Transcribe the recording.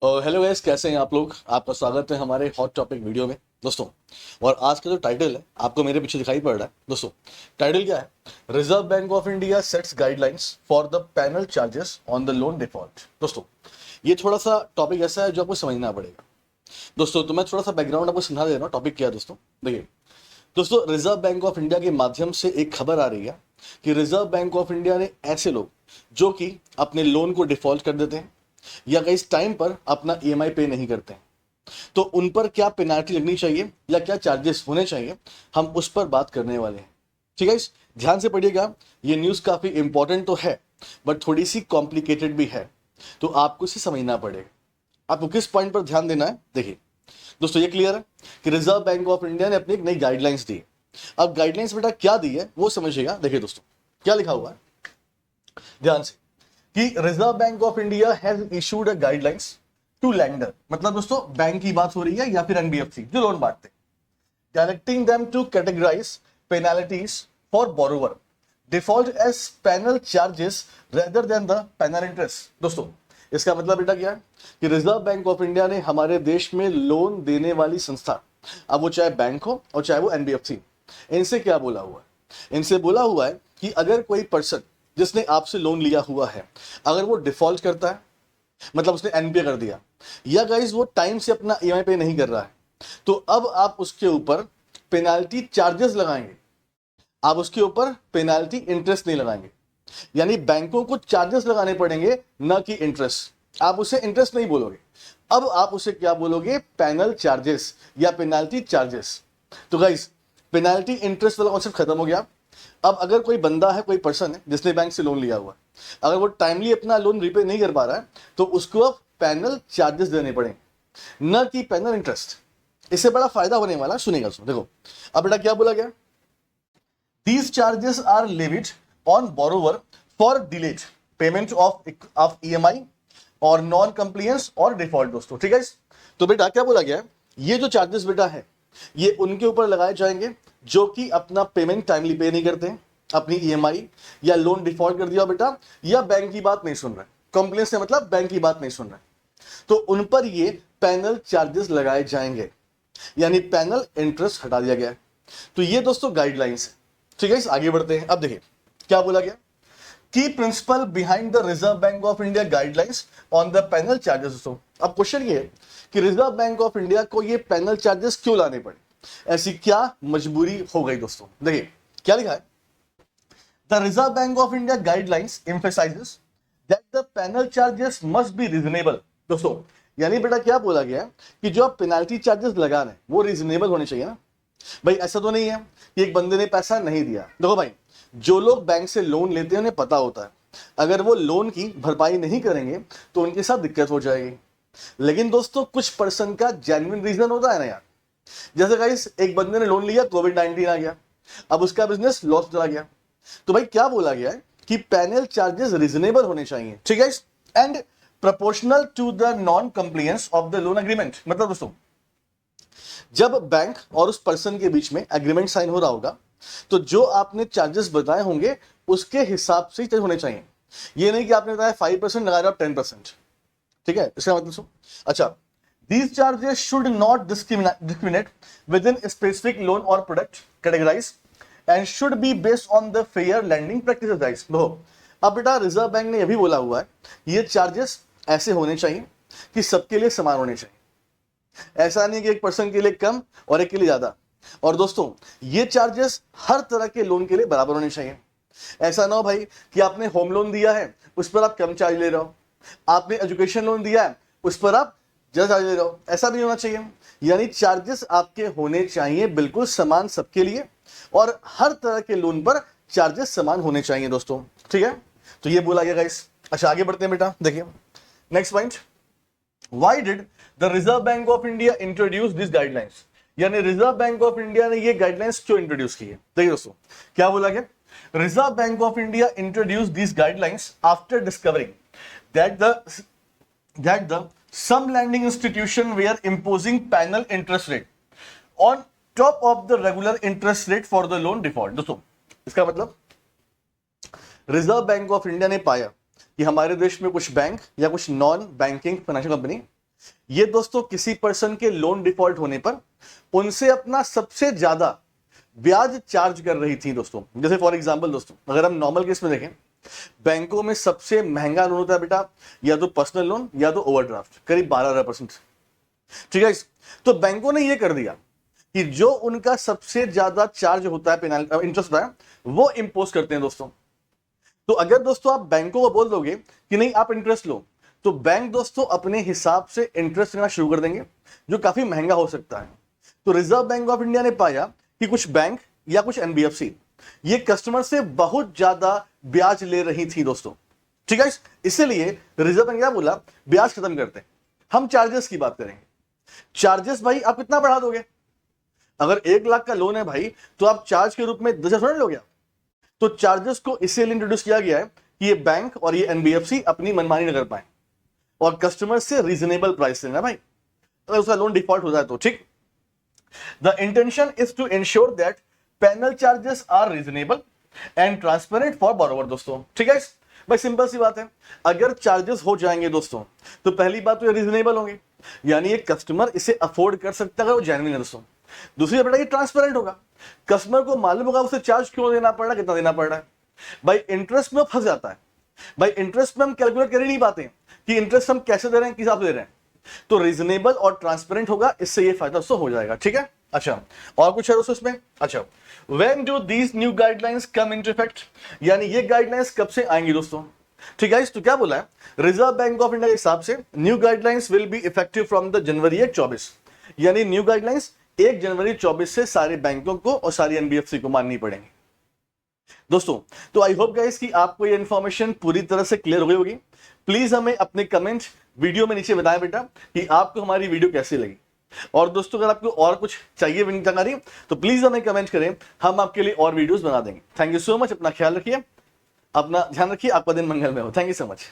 Hello guys, कैसे हैं आप लोग। आपका स्वागत है हमारे हॉट टॉपिक वीडियो में दोस्तों। और आज का जो टाइटल है आपको मेरे पीछे दिखाई पड़ रहा है दोस्तों। टाइटल क्या है? Reserve Bank of India sets guidelines for the panel charges on the loan default. दोस्तों, ये थोड़ा सा टॉपिक ऐसा है जो आपको समझना पड़ेगा दोस्तों। तो मैं थोड़ा सा बैकग्राउंड आपको समझा दे रहा हूँ। टॉपिक क्या है दोस्तों, देखिए दोस्तों, रिजर्व बैंक ऑफ इंडिया के माध्यम से एक खबर आ रही है कि रिजर्व बैंक ऑफ इंडिया ने ऐसे लोग जो कि अपने लोन को डिफॉल्ट कर देते हैं या कई टाइम पर अपना ईएमआई पे नहीं करते हैं, तो उन पर क्या पेनाल्टी लगनी चाहिए या क्या चार्जेस होने चाहिए, हम उस पर बात करने वाले हैं। ठीक है, इस ध्यान से पढ़िएगा। ये न्यूज़ काफ़ी इंपॉर्टेंट तो है बट थोड़ी सी कॉम्प्लिकेटेड भी है, तो आपको इसे समझना पड़ेगा। आपको किस पॉइंट पर ध्यान देना है, देखिए दोस्तों, ये क्लियर है कि रिजर्व बैंक ऑफ इंडिया ने अपनी एक नई गाइडलाइंस दी। अब गाइडलाइंस बेटा क्या दी है वो समझिएगा। देखिए दोस्तों, क्या लिखा हुआ है ध्यान से, कि Reserve Bank of India has issued a guidelines to lender. मतलब दोस्तों, बैंक की बात हो रही है या फिर एनबीएफसी जो लोन बांटते हैं, directing them to categorize penalties for borrower default as penal charges rather than the penal interest. दोस्तों, इसका मतलब बेटा क्या है कि रिजर्व बैंक ऑफ इंडिया ने हमारे देश में लोन देने वाली संस्था, अब वो चाहे बैंक हो और चाहे वो एनबीएफसी, इनसे क्या बोला हुआ है? इनसे बोला हुआ है कि अगर कोई पर्सन जिसने आपसे लोन लिया हुआ है, अगर वो डिफॉल्ट करता है, मतलब उसने एनपीए कर दिया, या गाइस वो टाइम से अपना ईएमआई पे नहीं कर रहा है, तो अब आप उसके ऊपर पेनाल्टी चार्जेस लगाएंगे। आप उसके ऊपर पेनाल्टी इंटरेस्ट नहीं लगाएंगे, यानी बैंकों को चार्जेस लगाने पड़ेंगे, न कि इंटरेस्ट। आप उसे इंटरेस्ट नहीं बोलोगे, अब आप उसे क्या बोलोगे? पैनल चार्जेस या पेनाल्टी चार्जेस। तो गाइस, पेनाल्टी इंटरेस्ट वाला कॉन्सेप्ट खत्म हो गया। अब अगर कोई बंदा है, कोई पर्सन है जिसने बैंक से लोन लिया हुआ है, अगर वो टाइमली अपना लोन रिपे नहीं कर पा रहा है, तो उसको अब पैनल चार्जेस देने पड़ेंगे, न कि पैनल इंटरेस्ट। इससे बड़ा फायदा होने वाला, सुनेगा सुनो। देखो अब बेटा क्या बोला गया, these charges are levied on borrower for delayed payment of EMI और नॉन कंप्लायंस और डिफॉल्ट। दोस्तों ठीक है, तो बेटा क्या बोला गया है, ये जो चार्जेस बेटा है ये उनके ऊपर लगाए जाएंगे जो कि अपना पेमेंट टाइमली पे नहीं करते हैं, अपनी ईएमआई या लोन डिफॉल्ट कर दिया बेटा, या बैंक की बात नहीं सुन रहे। कंप्लेंट से मतलब बैंक की बात नहीं सुन रहे, तो उन पर ये पैनल चार्जेस लगाए जाएंगे, यानी पैनल इंटरेस्ट हटा दिया गया है। तो ये दोस्तों गाइडलाइंस है। ठीक है, आगे बढ़ते हैं। अब देखिए क्या बोला गया, की principle behind the reserve Bank of India guidelines on the panel charges. दोस्तों, अब क्वेश्चन ये है कि रिजर्व बैंक ऑफ इंडिया को ये पैनल चार्जेस क्यों लाने पड़े, ऐसी क्या मजबूरी हो गई। दोस्तों देखिए क्या लिखा है, the reserve Bank of India guidelines emphasises that the panel charges must be reasonable. दोस्तों, यानी बेटा क्या बोला गया है कि जो आप पेनाल्टी चार्जेस लगा रहे हैं वो रीजनेबल होने चाहिए ना। भाई ऐसा तो नहीं है कि एक बंदे ने पैसा नहीं दिया। देखो भाई, जो लोग बैंक से लोन लेते हैं उन्हें पता होता है अगर वो लोन की भरपाई नहीं करेंगे तो उनके साथ दिक्कत हो जाएगी। लेकिन दोस्तों, कुछ पर्सन का जेन्युइन रीजन होता है ना यार। जैसे गाइस, एक बंदे ने लोन लिया, कोविड-19 आ गया, अब उसका बिजनेस लॉस चला गया, तो भाई क्या बोला गया है कि पैनल चार्जेस रीजनेबल होने चाहिए। ठीक है, and proportional to the non compliance of the loan agreement. मतलब दोस्तों, जब बैंक और उस पर्सन के बीच में एग्रीमेंट साइन हो रहा होगा, तो जो आपने चार्जेस बताए होंगे उसके हिसाब से ही होने चाहिए। ये नहीं कि आपने बताया 5% लगा रहे हो 10%। ठीक है, इसका मतलब सुन। अच्छा, these charges should not discriminate within a specific loan or product categories and should be based on the fair lending practices guys। लो, अब बेटा रिजर्व बैंक ने यह भी बोला हुआ है ये चार्जेस ऐसे होने चाहिए कि सबके लिए समान होने चाहिए। ऐसा नहीं कि एक पर्सन के लिए कम और एक के लिए ज्यादा। और दोस्तों, ये चार्जेस हर तरह के लोन के लिए बराबर होने चाहिए। ऐसा ना हो भाई कि आपने होम लोन दिया है उस पर आप कम चार्ज ले रहे हो, आपने एजुकेशन लोन दिया है उस पर आप ज्यादा चार्ज ले रहे हो। ऐसा नहीं होना चाहिए, यानी चार्जेस आपके होने चाहिए बिल्कुल समान सबके लिए, और हर तरह के लोन पर चार्जेस समान होने चाहिए दोस्तों। ठीक है, तो ये बोला गया गाइस। अच्छा आगे बढ़ते हैं बेटा, देखिए next point, why did the reserve Bank of India introduce this guidelines. यानी रिजर्व बैंक ऑफ इंडिया ने ये गाइडलाइंस क्यों इंट्रोड्यूस की है। देखिए दोस्तों क्या बोला गया, reserve Bank of India introduce this guidelines after discovering that the some lending institution were imposing panel interest rate on top of the regular interest rate for the loan default। दोस्तों, इसका मतलब रिजर्व बैंक ऑफ इंडिया ने पाया कि हमारे देश में कुछ बैंक या कुछ नॉन बैंकिंग फाइनेंशियल कंपनी ये दोस्तों किसी पर्सन के लोन डिफॉल्ट होने पर उनसे अपना सबसे ज्यादा ब्याज चार्ज कर रही थी दोस्तों। जैसे फॉर एग्जांपल दोस्तों, अगर हम नॉर्मल केस में देखें, बैंकों में सबसे महंगा लोन होता है बेटा या तो पर्सनल लोन या तो ओवरड्राफ्ट, करीब 12%। ठीक है, तो बैंकों ने ये कर दिया कि जो उनका सबसे ज्यादा चार्ज होता है, पेनाल्टी इंटरेस्ट होता है, वो इंपोज करते हैं दोस्तों। तो अगर दोस्तों आप बैंकों को बोल दोगे कि नहीं आप इंटरेस्ट लो, तो बैंक दोस्तों अपने हिसाब से इंटरेस्ट लेना शुरू कर देंगे, जो काफी महंगा हो सकता है। तो रिजर्व बैंक ऑफ इंडिया ने पाया कि कुछ बैंक या कुछ एनबीएफसी ये कस्टमर से बहुत ज्यादा ब्याज ले रही थी दोस्तों। ठीक है, इसलिए रिजर्व बैंक क्या बोला, ब्याज खत्म करते हैं, हम चार्जेस की बात करेंगे। चार्जेस भाई आप कितना बढ़ा दोगे? अगर 1 लाख का लोन है भाई, तो आप चार्ज के रूप में 10,000 थोड़ा लोगे। तो चार्जेस को इसलिए इंट्रोड्यूस किया गया है कि ये बैंक और ये एनबीएफसी अपनी मनमानी न कर पाए और कस्टमर से रीजनेबल प्राइस लेना भाई, अगर उसका लोन डिफॉल्ट हो जाए तो। ठीक, the intention is to ensure that penal charges are reasonable and transparent for borrower दोस्तों। ठीक है भाई, सिंपल सी बात है, अगर चार्जेस हो जाएंगे दोस्तों तो पहली बात तो ये रीजनेबल होंगे, यानी ये कस्टमर इसे अफोर्ड कर सकता है अगर वो जेन्युइन है दोस्तों। दूसरी बात, ये ट्रांसपेरेंट होगा, कस्टमर को मालूम होगा उसे चार्ज क्यों देना पड़ रहा है, कितना देना पड़ रहा है। भाई इंटरेस्ट में फंस जाता है, भाई इंटरेस्ट में हम कैलकुलेट कर ही नहीं पाते कि इंटरेस्ट हम कैसे दे रहे हैं, किस हिसाब से दे रहे हैं। तो रीजनेबल और ट्रांसपेरेंट होगा, इससे ये फायदा उसको हो जाएगा। ठीक है, अच्छा और कुछ है दोस्तों इसमें? अच्छा, when do these new guidelines come into effect, यानी ये गाइडलाइंस कब से आएंगी दोस्तों? ठीक है, तो क्या बोला है, रिजर्व बैंक ऑफ इंडिया के हिसाब से new guidelines will be effective from the January 1 यानी न्यू गाइडलाइंस 1 जनवरी 24 से सारे बैंकों को और सारी एनबीएफसी को माननी पड़ेंगी दोस्तों। तो आई होप गाइस कि आपको ये इन्फॉर्मेशन पूरी तरह से क्लियर हो गई होगी। प्लीज हमें अपने कमेंट वीडियो में नीचे बताएं बेटा कि आपको हमारी वीडियो कैसी लगी। और दोस्तों अगर आपको और कुछ चाहिए जानकारी तो प्लीज हमें कमेंट करें, हम आपके लिए और वीडियोस बना देंगे। थैंक यू सो मच, अपना ख्याल रखिए, अपना ध्यान रखिए, आपका दिन मंगलमय हो। Thank you so much.